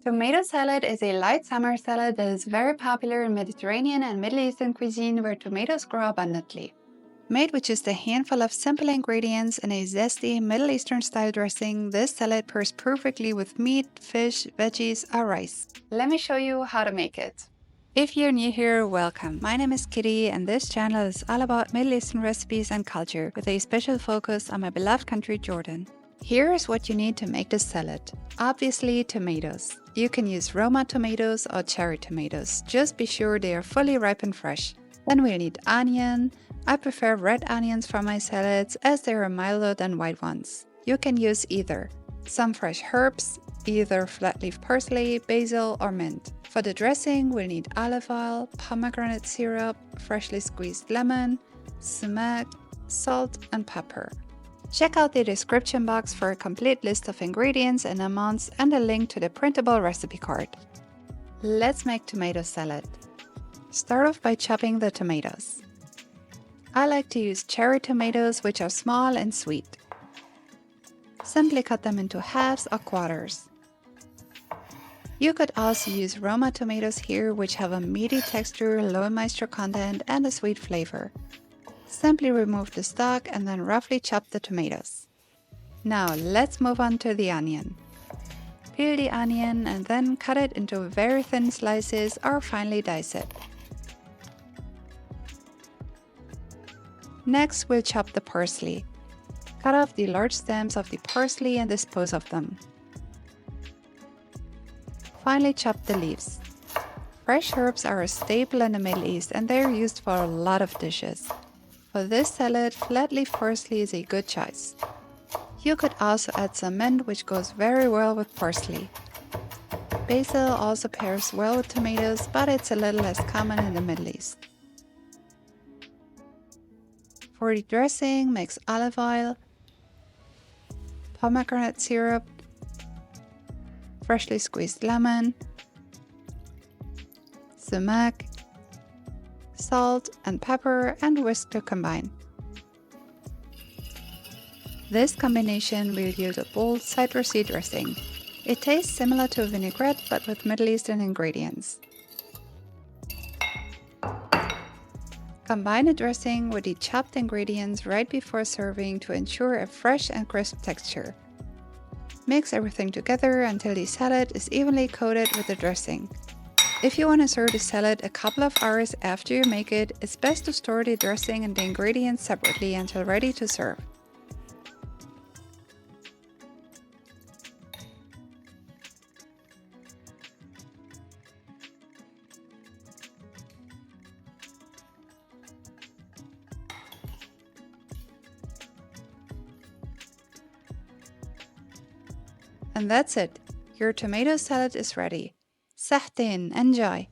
Tomato salad is a light summer salad that is very popular in Mediterranean and Middle Eastern cuisine where tomatoes grow abundantly. Made with just a handful of simple ingredients and a zesty Middle Eastern style dressing, this salad pairs perfectly with meat, fish, veggies, or rice. Let me show you how to make it. If you're new here, welcome. My name is Kitty and this channel is all about Middle Eastern recipes and culture with a special focus on my beloved country, Jordan. Here is what you need to make this salad. Obviously, tomatoes. You can use Roma tomatoes or cherry tomatoes. Just be sure they are fully ripe and fresh. Then we'll need onion. I prefer red onions for my salads as they are milder than white ones. You can use either. Some fresh herbs, either flat leaf parsley, basil, or mint. For the dressing, we'll need olive oil, pomegranate syrup, freshly squeezed lemon, sumac, salt, and pepper. Check out the description box for a complete list of ingredients and amounts and a link to the printable recipe card. Let's make tomato salad. Start off by chopping the tomatoes. I like to use cherry tomatoes, which are small and sweet. Simply cut them into halves or quarters. You could also use Roma tomatoes here, which have a meaty texture, low moisture content, and a sweet flavor. Simply remove the stalk and then roughly chop the tomatoes. Now let's move on to the onion. Peel the onion and then cut it into very thin slices or finely dice it. Next, we'll chop the parsley. Cut off the large stems of the parsley and dispose of them. Finally, chop the leaves. Fresh herbs are a staple in the Middle East and they are used for a lot of dishes. For this salad, flat leaf parsley is a good choice. You could also add some mint, which goes very well with parsley. Basil also pairs well with tomatoes, but it's a little less common in the Middle East. For the dressing, mix olive oil, pomegranate syrup, freshly squeezed lemon, sumac, salt and pepper, and whisk to combine. This combination will yield a bold citrusy dressing. It tastes similar to a vinaigrette but with Middle Eastern ingredients. Combine the dressing with the chopped ingredients right before serving to ensure a fresh and crisp texture. Mix everything together until the salad is evenly coated with the dressing. If you want to serve the salad a couple of hours after you make it, it's best to store the dressing and the ingredients separately until ready to serve. And that's it. Your tomato salad is ready. Sahtin, enjoy!